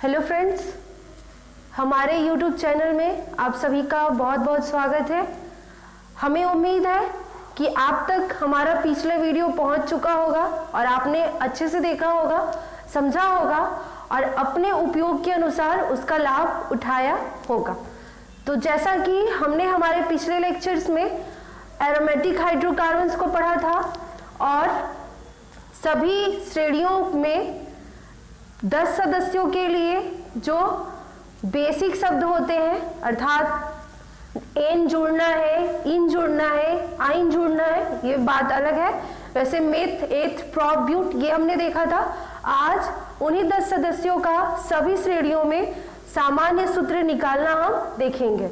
Hello friends, हमारे YouTube channel में आप सभी का बहुत बहुत स्वागत है। हमें उम्मीद है कि आप तक हमारा पिछला वीडियो पहुंच चुका होगा और आपने अच्छे से देखा होगा, समझा होगा और अपने उपयोग के अनुसार उसका लाभ उठाया होगा। तो जैसा कि हमने हमारे पिछले लेक्चर्स में एरोमेटिक हाइड्रोकार्बन्स को पढ़ा था और सभी श्रेणियों में 10 सदस्यों के लिए जो बेसिक शब्द होते हैं, अर्थात एन जोड़ना है, इन जोड़ना है, आइन जोड़ना है, ये बात अलग है। वैसे मेथ, एथ, प्रॉप, ब्यूट ये हमने देखा था। आज उन्हीं 10 सदस्यों का सभी श्रेणियों में सामान्य सूत्र निकालना हम देखेंगे।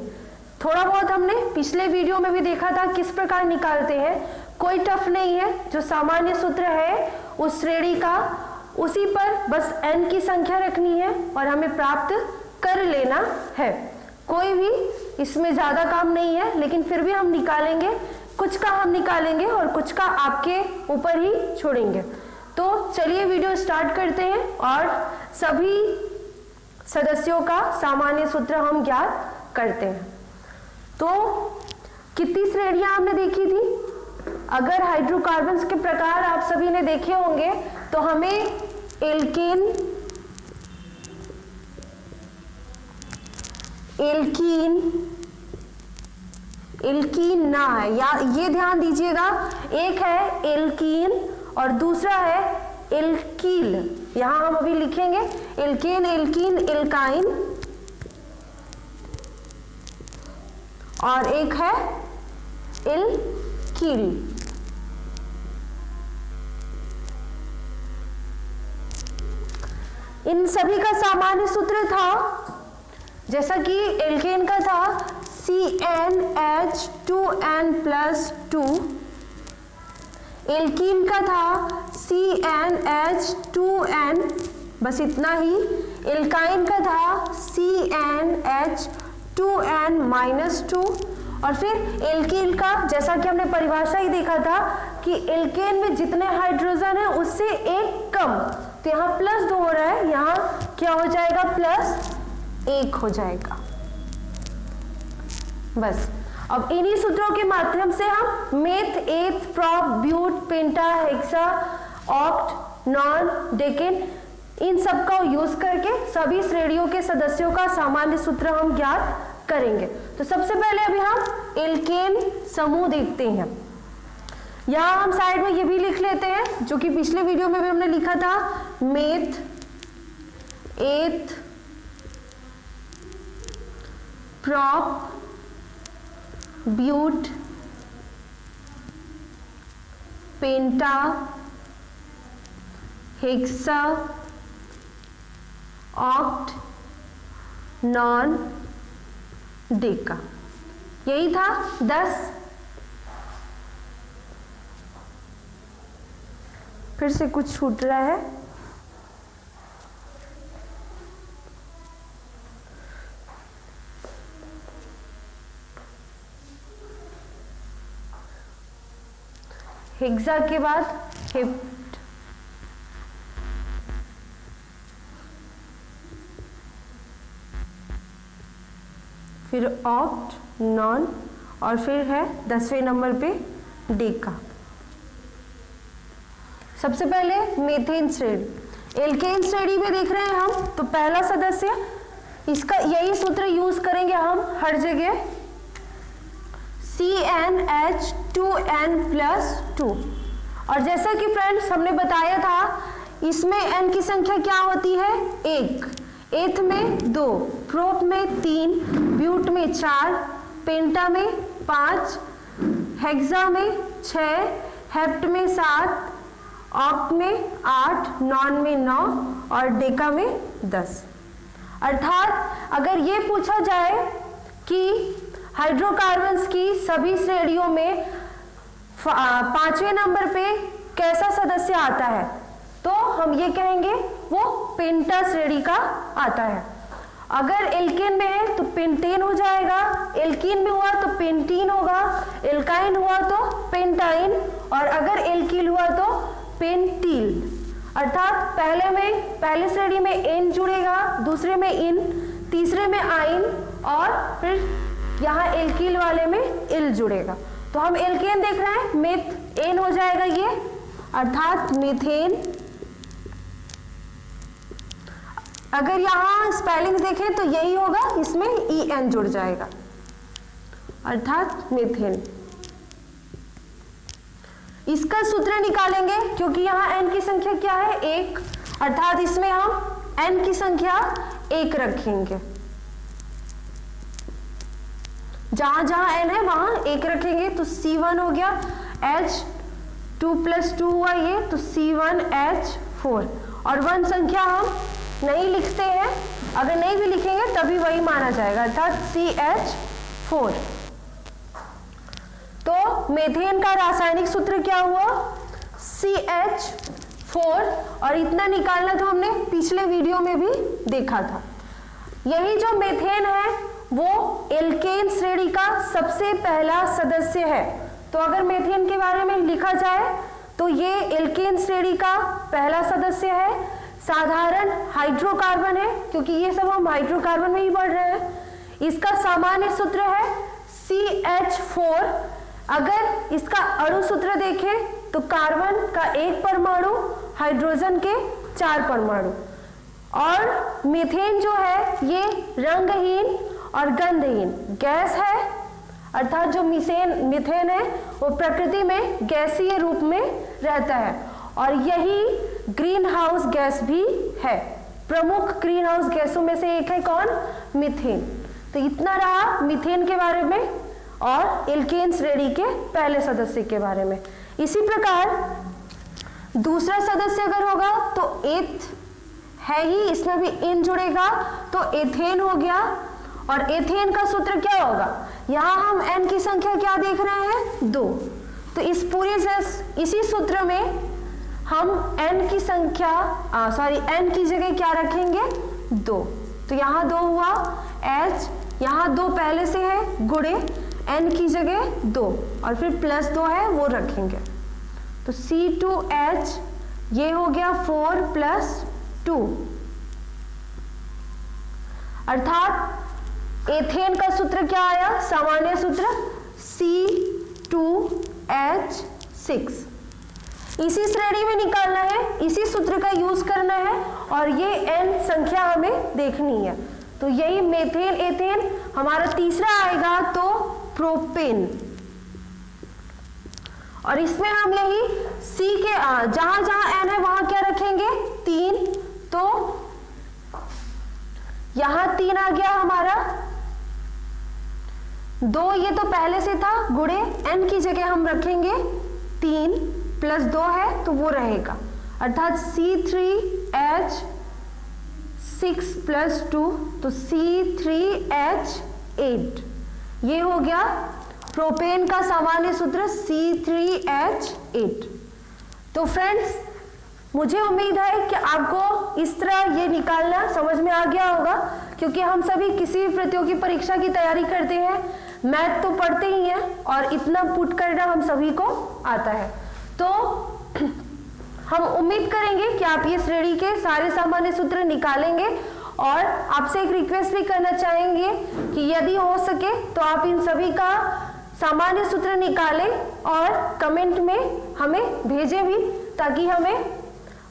थोड़ा बहुत हमने पिछले वीडियो में भी देखा था किस प्रकार निकालते हैं। कोई टफ नहीं है, जो सामान्य सूत्र है उस श्रेणी का उसी पर बस n की संख्या रखनी है और हमें प्राप्त कर लेना है। कोई भी इसमें ज्यादा काम नहीं है, लेकिन फिर भी हम निकालेंगे। कुछ का हम निकालेंगे और कुछ का आपके ऊपर ही छोड़ेंगे। तो चलिए वीडियो स्टार्ट करते हैं और सभी सदस्यों का सामान्य सूत्र हम ज्ञात करते हैं। तो कितनी श्रेणियां हमने देखी थी? अगर हाइड्रोकार्बन्स के प्रकार आप सभी ने देखे होंगे तो हमें एल्केन, एल्कीन ना है, या ये ध्यान दीजिएगा, एक है एल्कीन और दूसरा है एल्कील। यहां हम अभी लिखेंगे एल्केन, एल्कीन, एल्काइन और एक है एल्कील। इन सभी का सामान्य सूत्र था, जैसा कि एल्केन का था CnH2n+2, एल्कीन का था CnH2n, बस इतना ही। एल्काइन का था CnH2n-2 और फिर एल्कील का, जैसा कि हमने परिभाषा ही देखा था कि एल्केन में जितने हाइड्रोजन है उससे एक कम, तो यहाँ +2 हो रहा है, यहाँ क्या हो जाएगा? +1 हो जाएगा। बस अब इन्हीं सूत्रों के माध्यम से हम meth, eth, prop, but, penta, hexa, oct, non, decane इन सब का यूज करके सभी श्रेणियों के सदस्यों का सामान्य सूत्र हम ज्ञात करेंगे। तो सबसे पहले अभी हम एल्केन समूह देखते हैं। यहां हम साइड में ये भी लिख लेते हैं, जो कि पिछले वीडियो में भी हमने लिखा था, meth, eth, prop, but, penta, hexa, oct, non, deca. यही था 10। फिर से कुछ छूट रहा है। हेक्सा के बाद हेप्ट, फिर ऑक्ट, नॉन और फिर है 10वें नंबर पे डेका। सबसे पहले मेथेन श्रेणी, एल्केन श्रेणी में देख रहे हैं हम, तो पहला सदस्य, इसका यही सूत्र यूज करेंगे हम हर जगह, CnH2n+2। और जैसा कि फ्रेंड्स हमने बताया था, इसमें n की संख्या क्या होती है? 1, एथ में 2, प्रोप में 3, ब्यूट में 4, पेंटा में 5, हेक्सा में 6, हेप्ट में 7, ऑक्ट में 8, नॉन में 9 और डेका में 10। अर्थात अगर ये पूछा जाए कि हाइड्रोकार्बन्स की सभी श्रेणियों में 5वें नंबर पे कैसा सदस्य आता है, तो हम ये कहेंगे वो पेंटा श्रेणी का आता है। अगर एल्केन में है तो पेंटेन हो जाएगा, एल्कीन में हुआ तो पेंटीन होगा, एल्काइन हुआ तो पेंटाइन और अगर एल्कील हुआ तो पेंटील। अर्थात पहले श्रेणी में एन जुड़ेगा, दूसरे में इन, तीसरे में आइन और फिर यहाँ एल्किल वाले में इल जुड़ेगा। तो हम एल्केन देख रहे हैं, मेथ एन हो जाएगा ये, अर्थात मीथेन। अगर यहाँ स्पेलिंग देखें तो यही होगा, इसमें ई एन जुड़ जाएगा, अर्थात मीथेन। इसका सूत्र निकालेंगे क्योंकि यहाँ n की संख्या क्या है, 1, अर्थात इसमें हम n की संख्या 1 रखेंगे। जहां जहां n है वहां 1 रखेंगे, तो C1 हो गया, H2 + 2 हुआ ये, तो C1H4। और 1 संख्या हम नहीं लिखते हैं, अगर नहीं भी लिखेंगे तभी वही माना जाएगा, अर्थात CH4। तो मेथेन का रासायनिक सूत्र क्या हुआ, CH4। और इतना निकालना तो हमने पिछले वीडियो में भी देखा था। यही जो मेथेन है वो एल्केन श्रेणी का सबसे पहला सदस्य है। तो अगर मेथेन के बारे में लिखा जाए तो ये एल्केन श्रेणी का पहला सदस्य है। साधारण हाइड्रोकार्बन है, क्योंकि ये सब हम हाइड्रोकार्बन में ही पढ़ रहे हैं। इसका सामान्य सूत्र है CH4। अगर इसका अणु सूत्र देखें तो कार्बन का 1 परमाणु, हाइड्रोजन के 4 परमाणु। और मीथेन जो है ये रंगहीन और गंधहीन गैस है, अर्थात जो मीथेन है वो प्रकृति में गैसीय रूप में रहता है और यही ग्रीन हाउस गैस भी है। प्रमुख ग्रीन हाउस गैसों में से एक है कौन, मीथेन। तो इतना रहा मीथेन के बारे में और एल्केन श्रेणी के पहले सदस्य के बारे में। इसी प्रकार दूसरा सदस्य अगर होगा तो एथ है ही, इसमें भी इन जुड़ेगा, तो एथेन हो गया। और एथेन का सूत्र क्या होगा, यहाँ हम n की संख्या क्या देख रहे हैं, 2। तो इस पूरे इसी सूत्र में हम n की संख्या n की जगह क्या रखेंगे, 2। तो यहाँ 2 हुआ, H यहाँ 2 पहले से है, गुणे n की जगह 2 और फिर +2 है वो रखेंगे। तो C2H ये हो गया 4 + 2, अर्थात एथेन का सूत्र क्या आया, सामान्य सूत्र C2H6। इसी श्रेणी में निकालना है, इसी सूत्र का यूज करना है और ये n संख्या हमें देखनी है। तो यही मेथेन एथेन हमारा तीसरा आएगा, तो प्रोपेन। और इसमें हम यही C के जहां जहां n है वहां क्या रखेंगे, 3। तो यहां 3 आ गया हमारा, 2 ये तो पहले से था, गुणे n की जगह हम रखेंगे 3 + 2 है तो वो रहेगा, अर्थात C3H6 + 2, तो C3H8। ये हो गया प्रोपेन का सामान्य सूत्र C3H8। तो फ्रेंड्स मुझे उम्मीद है कि आपको इस तरह ये निकालना समझ में आ गया होगा, क्योंकि हम सभी किसी भी प्रतियोगी परीक्षा की तैयारी करते हैं, मैथ तो पढ़ते ही हैं और इतना पुट करना हम सभी को आता है। तो हम उम्मीद करेंगे कि आप ये श्रेणी के सारे सामान्य सूत्र निकालेंगे और आपसे एक रिक्वेस्ट भी करना चाहेंगे कि यदि हो सके तो आप इन सभी का सामान्य सूत्र निकालें और कमेंट में हमें भेजें भी, ताकि हमें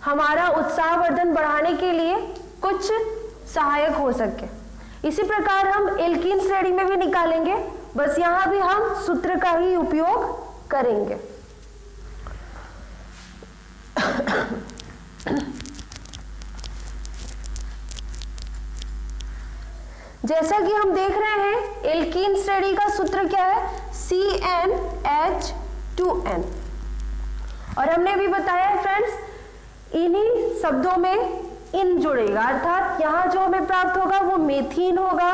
हमारा उत्साहवर्धन बढ़ाने के लिए कुछ सहायक हो सके। इसी प्रकार हम एल्कीन श्रेणी में भी निकालेंगे, बस यहाँ भी हम सूत्र का ही उपयोग करेंगे। जैसा कि हम देख रहे हैं एल्कीन श्रेणी का सूत्र क्या है, CnH2n। और हमने भी बताया फ्रेंड्स, इन्हीं शब्दों में इन जुड़ेगा, अर्थात यहाँ जो हमें प्राप्त होगा वो मेथीन होगा,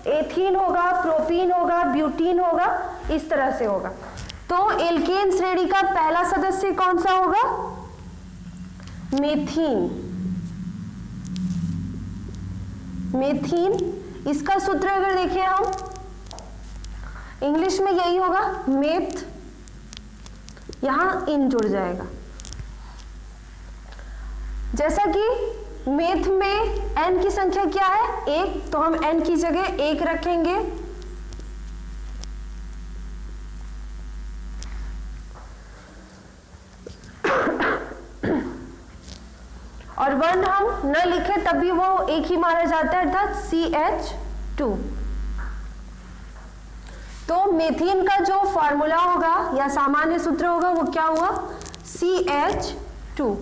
एथीन होगा, प्रोपीन होगा, ब्यूटीन होगा, इस तरह से होगा। तो एल्केन श्रेणी का पहला सदस्य कौन सा होगा, मेथीन। मेथीन, इसका सूत्र अगर देखें हम इंग्लिश में यही होगा, मेथ, यहां इन जुड़ जाएगा। जैसा कि मेथ में n की संख्या क्या है 1, तो हम n की जगह 1 रखेंगे। और 1 हम न लिखे तब भी वो एक ही माना जाता है, अर्थात CH2। तो मेथीन का जो फॉर्मूला होगा या सामान्य सूत्र होगा वो क्या हुआ, CH2।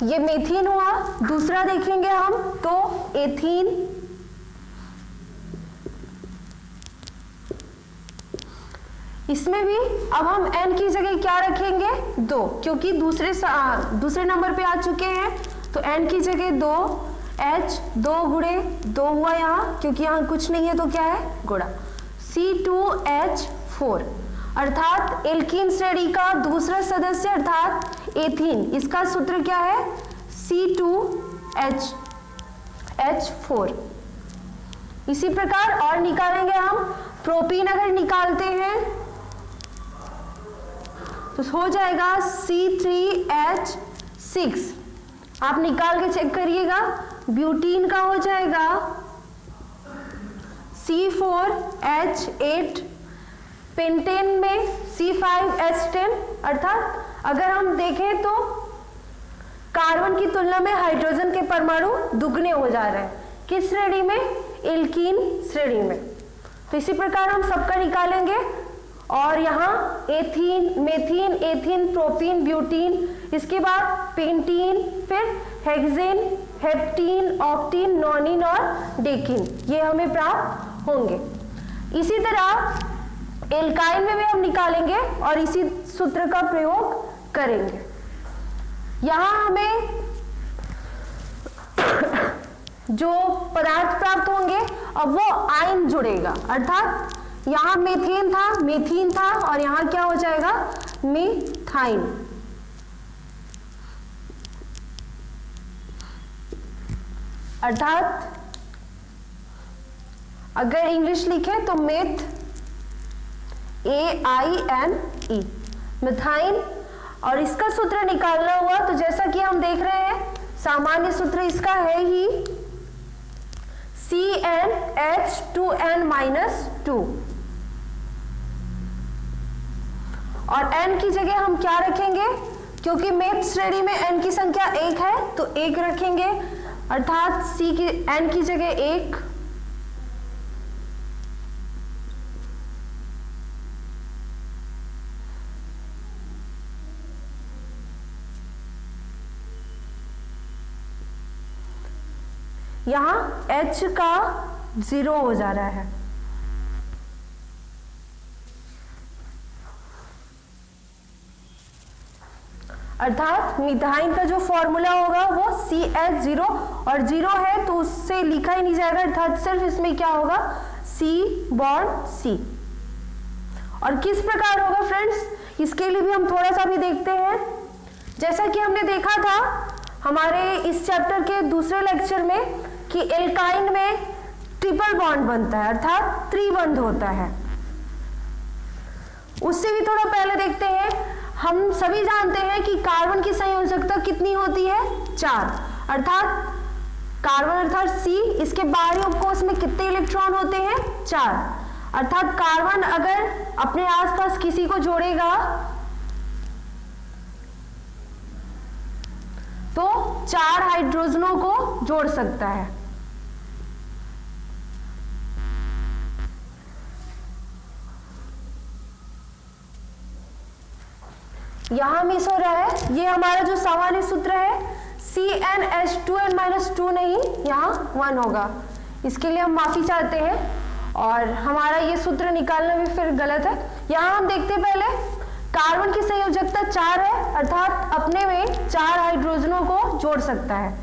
ये मेथीन हुआ। दूसरा देखेंगे हम तो एथीन। इसमें भी अब हम n की जगह क्या रखेंगे 2, क्योंकि दूसरे नंबर पे आ चुके हैं, तो n की जगह 2, H 2 गुणे 2 हुआ यहाँ, क्योंकि यहाँ कुछ नहीं है तो क्या है गुणा, C2H4, अर्थात एल्कीन श्रेणी का दूसरा सदस्य अर्थात एथीन, इसका सूत्र क्या है C2H4। इसी प्रकार और निकालेंगे हम प्रोपीन। अगर निकालते हैं तो हो जाएगा C3H6, आप निकाल के चेक करिएगा। ब्यूटीन का हो जाएगा C4H8, पेंटेन में C5H10, अर्थात अगर हम देखें तो कार्बन की तुलना में हाइड्रोजन के परमाणु दुगने हो जा रहे हैं, किस श्रेणी में, एल्कीन श्रेणी में। तो इसी प्रकार हम सबका निकालेंगे। और यहाँ एथीन, मेथीन, एथीन, प्रोपीन, ब्यूटीन, इसके बाद पेंटीन, फिर हेक्सेन, हेप्टीन, ऑक्टीन, नॉनिन और डेकिन, ये हमें प्राप्त होंगे। इसी तरह एल्काइन में भी हम निकालेंगे और इसी सूत्र का प्रयोग करेंगे। यहाँ हमें जो पदार्थ प्राप्त होंगे अब वो आयन जुड़ेगा, अर्थात यहाँ मेथीन था और यहाँ क्या हो जाएगा मीथाइन। अर्थात अगर इंग्लिश लिखे तो मेथ, AINE, मिथाइन। और इसका सूत्र निकालना हुआ तो जैसा कि हम देख रहे हैं सामान्य सूत्र इसका है ही CnH2n-2, और n की जगह हम क्या रखेंगे, क्योंकि मेथ श्रेणी में n की संख्या 1 है तो 1 रखेंगे, अर्थात n की जगह 1। यहां H का 0 हो जा रहा है। अर्थात मिथाइन का जो फॉर्मूला होगा वो CH0, और 0 है तो उससे लिखा ही नहीं जाएगा, अर्थात सिर्फ इसमें क्या होगा C बॉन्ड C। और किस प्रकार होगा फ्रेंड्स, इसके लिए भी हम थोड़ा सा भी देखते हैं। जैसा कि हमने देखा था हमारे इस चैप्टर के दूसरे लेक्चर में कि एल्काइन में ट्रिपल बॉन्ड बनता है, अर्थात त्रिबंध होता है। उससे भी थोड़ा पहले देखते हैं। हम सभी जानते हैं कि कार्बन की संयोजकता कितनी होती है 4, अर्थात कार्बन अर्थात C, इसके बाहरी उपकोष में कितने इलेक्ट्रॉन होते हैं 4, अर्थात कार्बन अगर अपने आसपास किसी को जोड़ेगा तो 4 हाइड्रोजनों को जोड़ सकता है। यहां मिस हो रहा है, ये हमारा जो सामान्य सूत्र है CnH2n-2 नहीं, यहाँ 1 होगा, इसके लिए हम माफी चाहते हैं। और हमारा ये सूत्र निकालना भी फिर गलत है। यहाँ हम देखते हैं पहले कार्बन की संयोजकता 4 है, अर्थात अपने में 4 हाइड्रोजनों को जोड़ सकता है।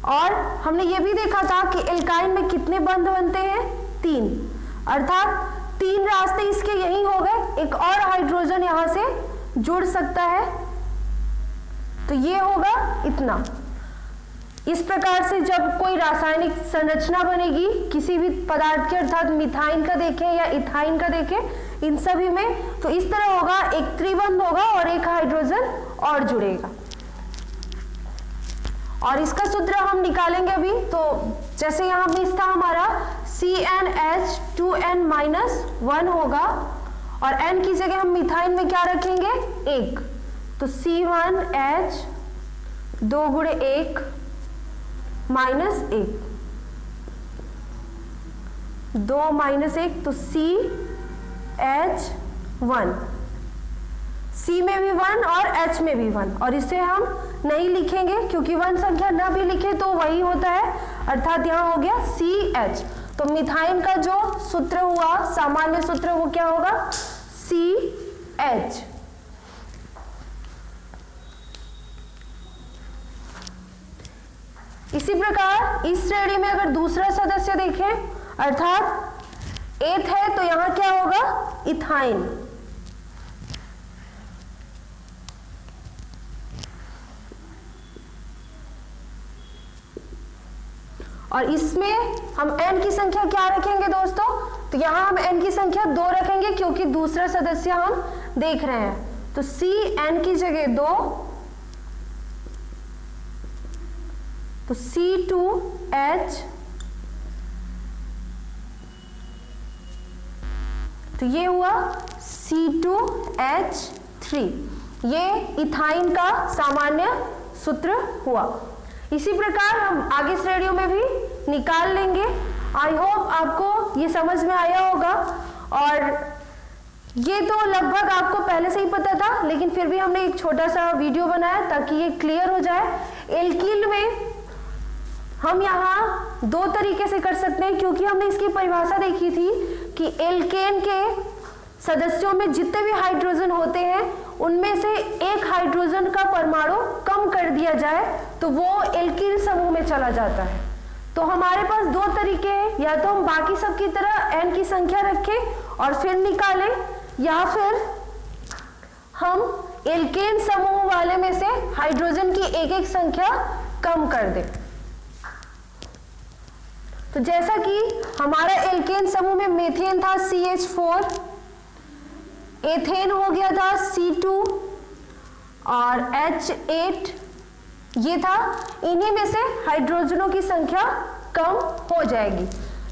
और हमने ये भी देखा था कि एल्काइन में कितने बंध बनते हैं 3, अर्थात 3 रास्ते इसके यही हो गए, एक और हाइड्रोजन यहां से जुड़ सकता है, तो ये होगा इतना। इस प्रकार से जब कोई रासायनिक संरचना बनेगी किसी भी पदार्थ की, अर्थात मिथाइन का देखें या इथाइन का देखें, इन सभी में, तो इस तरह होगा, एक त्रिबंध होगा और एक हाइड्रोजन और जुड़ेगा। और इसका सूत्र हम निकालेंगे अभी। तो जैसे यहाँ मिस था हमारा CnH2n-1 होगा और n की जगह हम मिथाइन में क्या रखेंगे, 1, तो C1H 2 × 1 -1, 2 - 1 तो CH1, C में भी 1 और H में भी 1, और इसे हम नहीं लिखेंगे क्योंकि 1 संख्या ना भी लिखे तो वही होता है, अर्थात यहाँ हो गया CH। तो मिथाइन का जो सूत्र हुआ, सामान्य सूत्र, वो क्या होगा, CH। इसी प्रकार इस श्रेणी में अगर दूसरा सदस्य देखें, अर्थात एथ है, तो यहां क्या होगा, इथाइन। और इसमें हम n की संख्या क्या रखेंगे दोस्तों, तो यहां हम n की संख्या 2 रखेंगे क्योंकि दूसरा सदस्य हम देख रहे हैं। तो Cn की जगह 2, तो C2H, तो ये हुआ C2H3, ये इथाइन का सामान्य सूत्र हुआ। इसी प्रकार हम आगे श्रेणियों में भी निकाल लेंगे। आई होप आपको ये समझ में आया होगा, और ये तो लगभग आपको पहले से ही पता था, लेकिन फिर भी हमने एक छोटा सा वीडियो बनाया ताकि ये क्लियर हो जाए। एल्कीन में हम यहाँ 2 तरीके से कर सकते हैं, क्योंकि हमने इसकी परिभाषा देखी थी कि एल्केन के सदस्यों में जितने भी हाइड्रोजन होते हैं उनमें से एक हाइड्रोजन का परमाणु कम कर दिया जाए तो वो एल्कीन समूह में चला जाता है। तो हमारे पास 2 तरीके हैं, या तो हम बाकी सब की तरह n की संख्या रखें और फिर निकालें, या फिर हम एल्केन समूह वाले में से हाइड्रोजन की एक संख्या कम कर दें। तो जैसा कि हमारा एल्केन समूह में मेथेन था CH4, एथेन हो गया था C2 और H8 ये था, इन्हीं में से हाइड्रोजनों की संख्या कम हो जाएगी।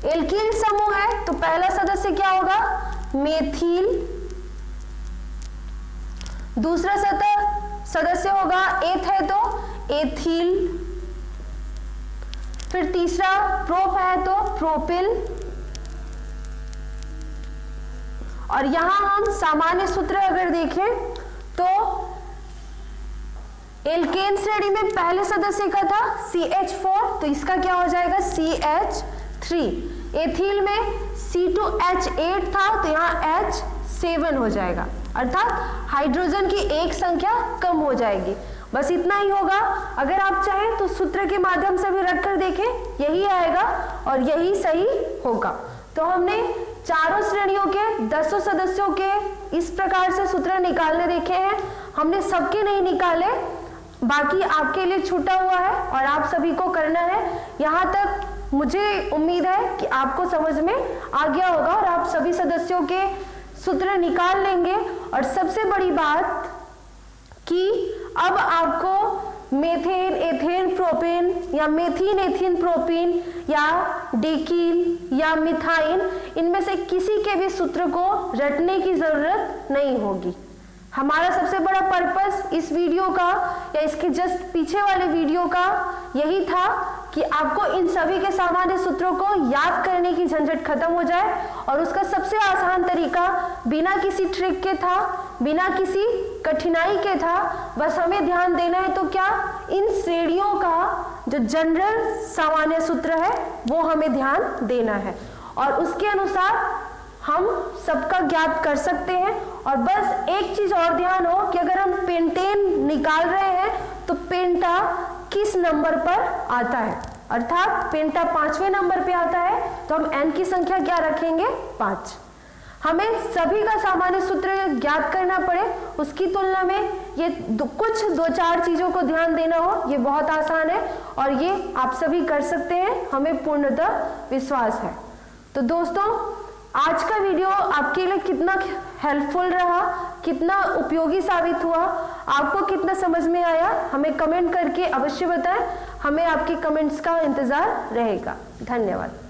एल्कीन समूह है तो पहला सदस्य क्या होगा, मेथिल, दूसरा सदस्य होगा, एथ है तो एथिल, फिर तीसरा प्रोप है तो प्रोपिल, और यहां हम सामान्य सूत्र अगर देखें तो एल्केन श्रेणी में पहले सदस्य का था CH4, तो इसका क्या हो जाएगा CH3। एथिल में C2H8 था तो यहाँ H7 हो जाएगा, अर्थात हाइड्रोजन की एक संख्या कम हो जाएगी। बस इतना ही होगा। अगर आप चाहें तो सूत्र के माध्यम से भी रखकर देखें, यही आएगा और यही सही होगा। तो हमने चारों श्रेणियों के 10 सदस्यों के इस प्रकार से सूत्र निकालने देखे हैं। हमने सबके नहीं निकाले, बाकी आपके लिए छूटा हुआ है और आप सभी को करना है। यहाँ तक मुझे उम्मीद है कि आपको समझ में आ गया होगा और आप सभी सदस्यों के सूत्र निकाल लेंगे। और सबसे बड़ी बात कि अब आपको मेथेन, एथेन, प्रोपेन या मेथिन, एथिन, प्रोपीन या डेकीन या मिथाइन, इनमें से किसी के भी सूत्र को रटने की जरूरत नहीं होगी। हमारा सबसे बड़ा पर्पस इस वीडियो का या इसके जस्ट पीछे वाले वीडियो का यही था कि आपको इन सभी के सामान्य सूत्रों को याद करने की झंझट खत्म हो जाए। और उसका सबसे आसान तरीका बिना किसी ट्रिक के था, बिना किसी कठिनाई के था। बस हमें ध्यान देना है तो क्या, इन श्रेणियों का जो जनरल सामान्य सूत्र है वो हमें ध्यान देना है और उसके अनुसार हम सबका ज्ञात कर सकते हैं। और बस एक चीज और ध्यान हो कि अगर हम पेंटेन निकाल रहे हैं तो पेंटा किस नंबर पर आता है, अर्थात पेंटा 5वें नंबर पे आता है तो हम n की संख्या क्या रखेंगे, 5। हमें सभी का सामान्य सूत्र ज्ञात करना पड़े, उसकी तुलना में ये कुछ 2-4 चीजों को ध्यान देना हो, ये बहुत आसान है और ये आप सभी कर सकते हैं, हमें पूर्णतः विश्वास है। तो दोस्तों, आज का वीडियो आपके लिए कितना हेल्पफुल रहा, कितना उपयोगी साबित हुआ, आपको कितना समझ में आया, हमें कमेंट करके अवश्य बताएं। हमें आपके कमेंट्स का इंतजार रहेगा। धन्यवाद।